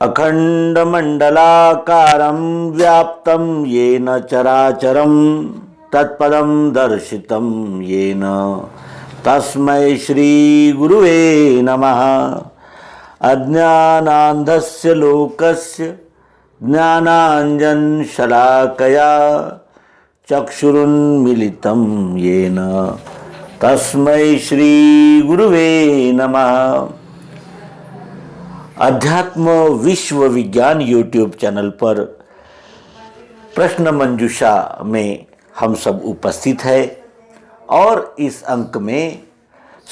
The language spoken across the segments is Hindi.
अखंडमंडलाकारं व्याप्तं येन चराचरं तत्पदं दर्शितं येन तस्मै श्री गुरुवे नमः। अज्ञानान्धस्य लोकस्य ज्ञानाञ्जनशलाकया चक्षुरुन्मीलितं येन तस्मै श्री गुरुवे नमः। अध्यात्म विश्व विज्ञान यूट्यूब चैनल पर प्रश्न मंजूषा में हम सब उपस्थित हैं और इस अंक में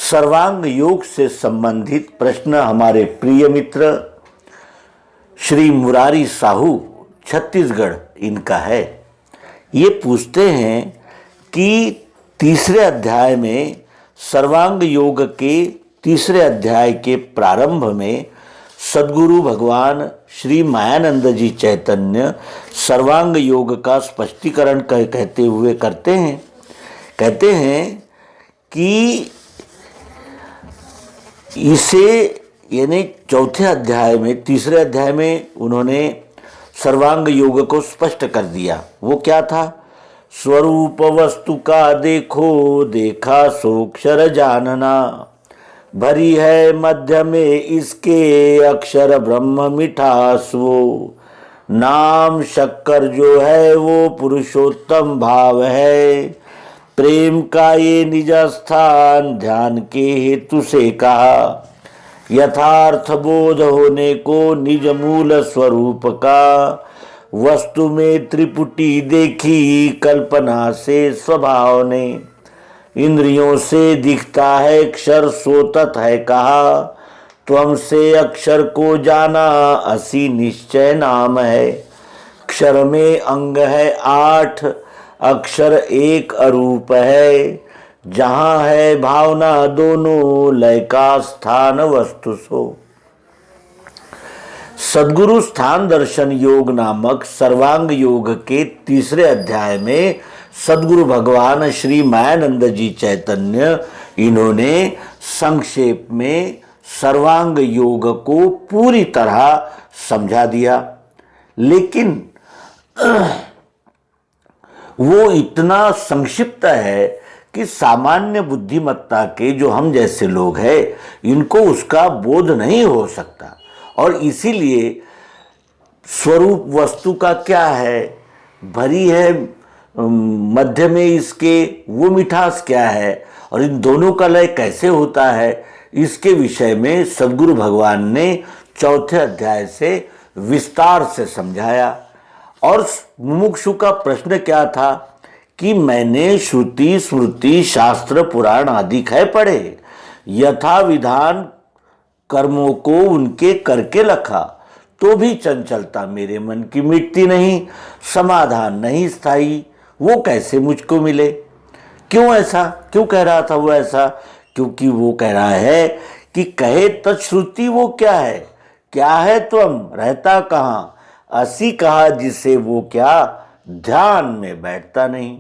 सर्वांग योग से संबंधित प्रश्न हमारे प्रिय मित्र श्री मुरारी साहू छत्तीसगढ़ इनका है। ये पूछते हैं कि तीसरे अध्याय में सर्वांग योग के तीसरे अध्याय के प्रारंभ में सद्गुरु भगवान श्री मायानंद जी चैतन्य सर्वांग योग का स्पष्टीकरण कहते हुए कहते हैं कि इसे यानी चौथे अध्याय में तीसरे अध्याय में उन्होंने सर्वांग योग को स्पष्ट कर दिया। वो क्या था? स्वरूप वस्तु का देखो देखा सोक्षर जानना, भरी है मध्य में इसके अक्षर ब्रह्म मिठास वो, नाम शक्कर जो है वो पुरुषोत्तम भाव है, प्रेम का ये निज स्थान ध्यान के हेतु से कहा, यथार्थ बोध होने को निज मूल स्वरूप का, वस्तु में त्रिपुटी देखी कल्पना से स्वभाव ने, इंद्रियों से दिखता है अक्षर सोतत है कहा, त्वम से अक्षर को जाना असी निश्चय नाम है, अक्षर में अंग है 8 अक्षर एक अरूप है, जहाँ है भावना दोनों लय का स्थान वस्तु सो। सद्गुरु स्थान दर्शन योग नामक सर्वांग योग के तीसरे अध्याय में सद्गुरु भगवान श्री मायानंद जी चैतन्य इन्होंने संक्षेप में सर्वांग योग को पूरी तरह समझा दिया, लेकिन वो इतना संक्षिप्त है कि सामान्य बुद्धिमत्ता के जो हम जैसे लोग हैं इनको उसका बोध नहीं हो सकता। और इसीलिए स्वरूप वस्तु का क्या है, भरी है मध्य में इसके वो मिठास क्या है और इन दोनों का लय कैसे होता है, इसके विषय में सद्गुरु भगवान ने चौथे अध्याय से विस्तार से समझाया। और मुमुक्षु का प्रश्न क्या था कि मैंने श्रुति स्मृति शास्त्र पुराण आदि है पढ़े, यथा विधान कर्मों को उनके करके रखा, तो भी चंचलता मेरे मन की मिटती नहीं, समाधान नहीं स्थायी, वो कैसे मुझको मिले? क्यों ऐसा? क्यों कह रहा था वो ऐसा? क्योंकि वो कह रहा है कि कहे तत्श्रुति वो क्या है, क्या है त्वम, रहता कहाँ, असी कहा जिसे वो क्या ध्यान में बैठता नहीं।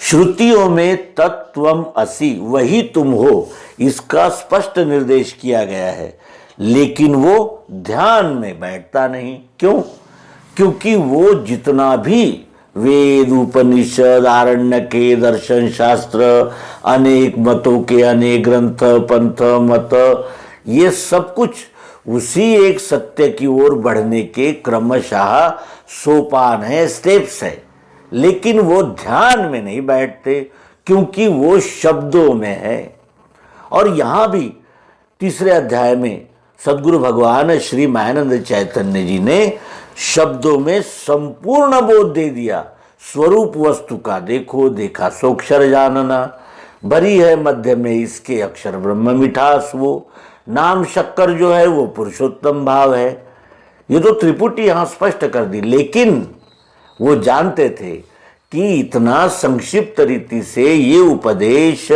श्रुतियों में तत्वम असी वही तुम हो इसका स्पष्ट निर्देश किया गया है, लेकिन वो ध्यान में बैठता नहीं। क्यों? क्योंकि वो जितना भी वेद उपनिषद आरण्यके दर्शन शास्त्र अनेक मतों के अनेक ग्रंथ पंथ मत ये सब कुछ उसी एक सत्य की ओर बढ़ने के क्रमशः सोपान है, स्टेप्स है, लेकिन वो ध्यान में नहीं बैठते क्योंकि वो शब्दों में है। और यहाँ भी तीसरे अध्याय में सद्गुरु भगवान श्री मायानंद चैतन्य जी ने शब्दों में संपूर्ण बोध दे दिया। स्वरूप वस्तु का देखो देखा सोक्षर जानना, भरी है मध्य में इसके अक्षर ब्रह्म मिठास वो, नाम शक्कर जो है वो पुरुषोत्तम भाव है। ये तो त्रिपुटी यहाँ स्पष्ट कर दी, लेकिन वो जानते थे कि इतना संक्षिप्त रीति से ये उपदेश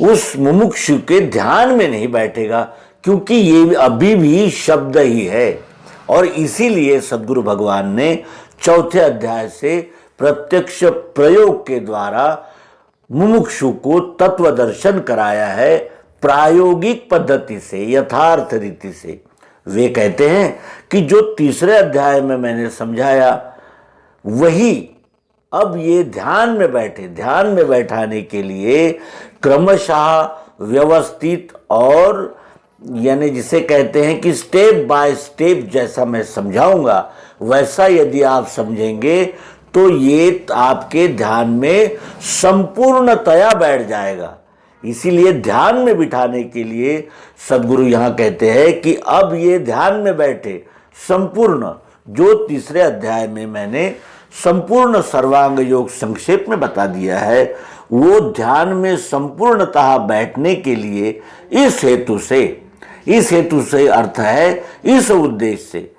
उस मुमुक्षु के ध्यान में नहीं बैठेगा, क्योंकि ये अभी भी शब्द ही है। और इसीलिए सद्गुरु भगवान ने चौथे अध्याय से प्रत्यक्ष प्रयोग के द्वारा मुमुक्षु को तत्व दर्शन कराया है, प्रायोगिक पद्धति से, यथार्थ रीति से, वे कहते हैं कि जो तीसरे अध्याय में मैंने समझाया वही अब ये ध्यान में बैठाने के लिए क्रमशः व्यवस्थित और यानी जिसे कहते हैं कि स्टेप बाय स्टेप जैसा मैं समझाऊंगा वैसा यदि आप समझेंगे तो ये आपके ध्यान में संपूर्णतया बैठ जाएगा। इसीलिए ध्यान में बिठाने के लिए सद्गुरु यहाँ कहते हैं कि अब ये ध्यान में बैठे संपूर्ण, जो तीसरे अध्याय में मैंने संपूर्ण सर्वांग योग संक्षेप में बता दिया है, वो ध्यान में संपूर्णतः बैठने के लिए इस हेतु से अर्थ है इस उद्देश्य से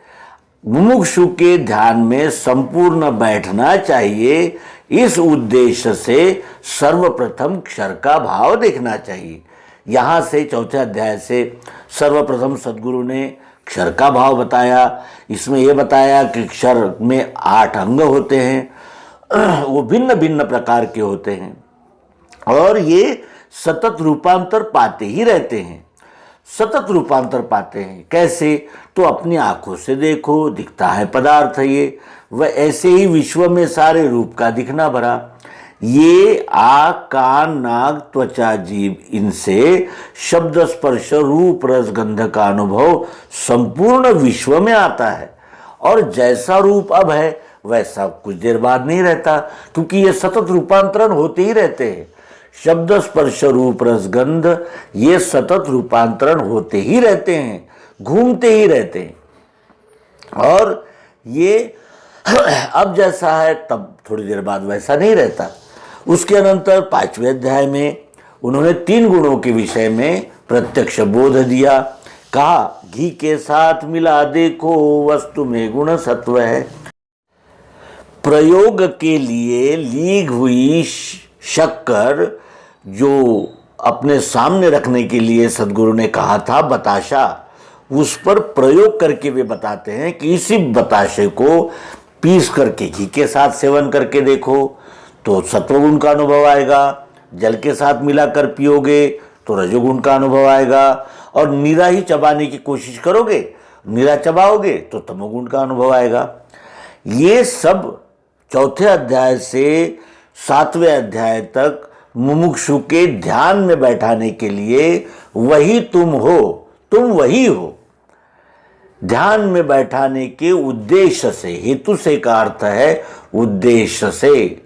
मुमुक्षु के ध्यान में संपूर्ण बैठना चाहिए। इस उद्देश्य से सर्वप्रथम क्षर का भाव देखना चाहिए। यहाँ से चौथे अध्याय से सर्वप्रथम सद्गुरु ने क्षर का भाव बताया। इसमें यह बताया कि क्षर में 8 अंग होते हैं, वो भिन्न भिन्न प्रकार के होते हैं और ये सतत रूपांतर पाते ही रहते हैं। कैसे? तो अपनी आंखों से देखो, दिखता है पदार्थ ये, वह ऐसे ही विश्व में सारे रूप का दिखना भरा। ये आँख, कान, नाक, त्वचा, जीभ, इनसे शब्द, स्पर्श, रूप, रस, गंध का अनुभव संपूर्ण विश्व में आता है और जैसा रूप अब है वैसा कुछ देर बाद नहीं रहता, क्योंकि ये सतत रूपांतरण होते ही रहते हैं। शब्द, स्पर्श, रूप, रस, गंध ये सतत रूपांतरण होते ही रहते हैं, घूमते ही रहते हैं और ये अब जैसा है तब थोड़ी देर बाद वैसा नहीं रहता। उसके अनंतर 5वें अध्याय में उन्होंने 3 गुणों के विषय में प्रत्यक्ष बोध दिया। कहा घी के साथ मिला देखो वस्तु में गुण सत्व है। प्रयोग के लिए ली हुई शक्कर जो अपने सामने रखने के लिए सद्गुरु ने कहा था बताशा, उस पर प्रयोग करके वे बताते हैं कि इसी बताशे को पीस करके घी के साथ सेवन करके देखो तो सत्वगुण का अनुभव आएगा, जल के साथ मिलाकर पियोगे तो रजोगुण का अनुभव आएगा और नीरा ही चबाने की कोशिश करोगे, नीरा चबाओगे तो तमोगुण का अनुभव आएगा। ये सब चौथे अध्याय से 7वें अध्याय तक मुमुक्षु के ध्यान में बैठाने के लिए वही तुम हो, तुम वही हो। ध्यान में बैठाने के उद्देश्य से, हेतु से का अर्थ है उद्देश्य से,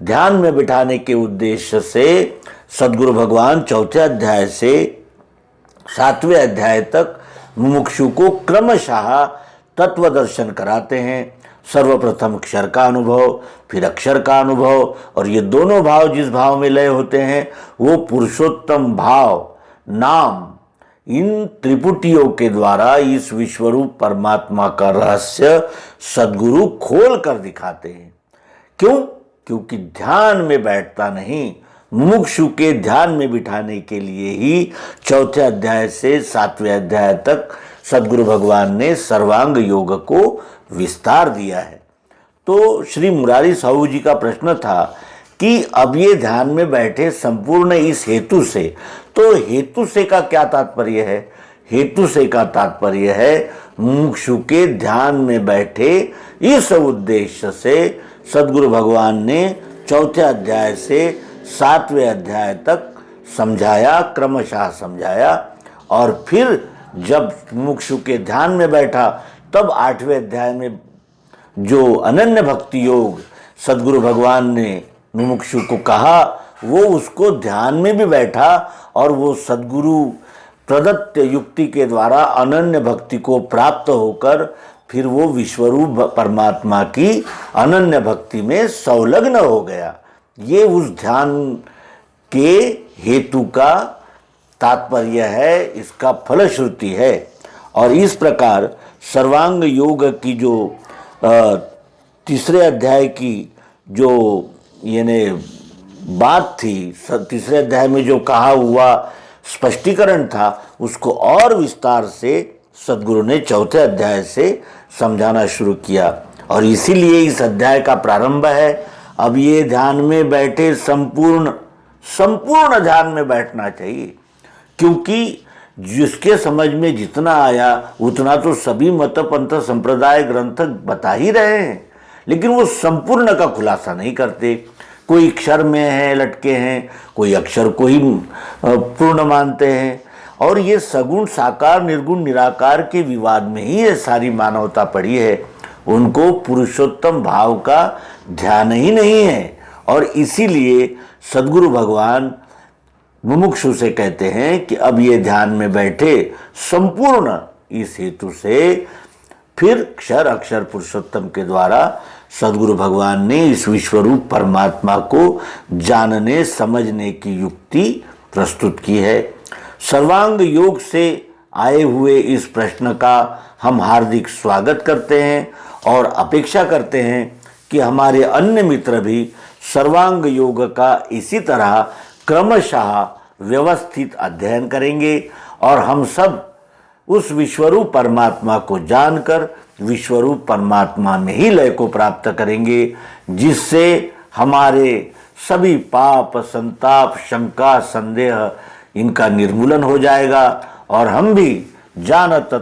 ध्यान में बिठाने के उद्देश्य से सद्गुरु भगवान चौथे अध्याय से 7वें अध्याय तक मुमुक्षु को क्रमशः तत्व दर्शन कराते हैं। सर्वप्रथम क्षर का अनुभव, फिर अक्षर का अनुभव, और ये दोनों भाव जिस भाव में लय होते हैं वो पुरुषोत्तम भाव, नाम, इन त्रिपुटियों के द्वारा इस विश्वरूप परमात्मा का रहस्य सद्गुरु खोल कर दिखाते हैं। क्यों? क्योंकि ध्यान में बैठता नहीं, मुमुक्षु के ध्यान में बिठाने के लिए ही चौथे अध्याय से 7वें अध्याय तक सद्गुरु भगवान ने सर्वांग योग को विस्तार दिया है। तो श्री मुरारी साहू जी का प्रश्न था कि अब ये ध्यान में बैठे संपूर्ण इस हेतु से, तो हेतु से का क्या तात्पर्य है? हेतु से का तात्पर्य है मुमुक्षु के ध्यान में बैठे इस उद्देश्य से सद्गुरु भगवान ने चौथे अध्याय से 7वें अध्याय तक समझाया, क्रमशः समझाया, और फिर जब मुमुक्षु के ध्यान में बैठा तब 8वें अध्याय में जो अनन्य भक्ति योग सद्गुरु भगवान ने मुमुक्षु को कहा वो उसको ध्यान में भी बैठा और वो सद्गुरु प्रदत्त युक्ति के द्वारा अनन्य भक्ति को प्राप्त होकर फिर वो विश्वरूप परमात्मा की अनन्य भक्ति में संलग्न हो गया। ये उस ध्यान के हेतु का तात्पर्य है, इसका फलश्रुति है। और इस प्रकार सर्वांग योग की जो तीसरे अध्याय की जो यानी बात थी, तीसरे अध्याय में जो कहा हुआ स्पष्टीकरण था, उसको और विस्तार से सद्गुरु ने चौथे अध्याय से समझाना शुरू किया। और इसीलिए इस अध्याय का प्रारंभ है, अब ये ध्यान में बैठे संपूर्ण ध्यान में बैठना चाहिए, क्योंकि जिसके समझ में जितना आया उतना तो सभी मत पंथ संप्रदाय ग्रंथ बता ही रहे हैं, लेकिन वो संपूर्ण का खुलासा नहीं करते। कोई क्षर में है लटके हैं, कोई अक्षर को ही पूर्ण मानते हैं, और ये सगुण साकार निर्गुण निराकार के विवाद में ही ये सारी मानवता पड़ी है। उनको पुरुषोत्तम भाव का ध्यान ही नहीं है, और इसीलिए सद्गुरु भगवान मुमुक्षु से कहते हैं कि अब ये ध्यान में बैठे संपूर्ण। इस हेतु से फिर क्षर अक्षर पुरुषोत्तम के द्वारा सद्गुरु भगवान ने इस विश्वरूप परमात्मा को जानने समझने की युक्ति प्रस्तुत की है। सर्वांग योग से आए हुए इस प्रश्न का हम हार्दिक स्वागत करते हैं और अपेक्षा करते हैं कि हमारे अन्य मित्र भी सर्वांग योग का इसी तरह क्रमशः व्यवस्थित अध्ययन करेंगे और हम सब उस विश्वरूप परमात्मा को जानकर विश्वरूप परमात्मा में ही लय को प्राप्त करेंगे, जिससे हमारे सभी पाप संताप शंका संदेह इनका निर्मूलन हो जाएगा और हम भी जानत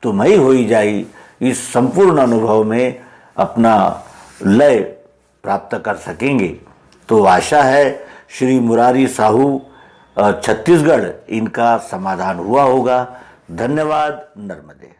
तुम ही होई जाई इस संपूर्ण अनुभव में अपना लय प्राप्त कर सकेंगे। तो आशा है श्री मुरारी साहू छत्तीसगढ़ इनका समाधान हुआ होगा। धन्यवाद। नर्मदे।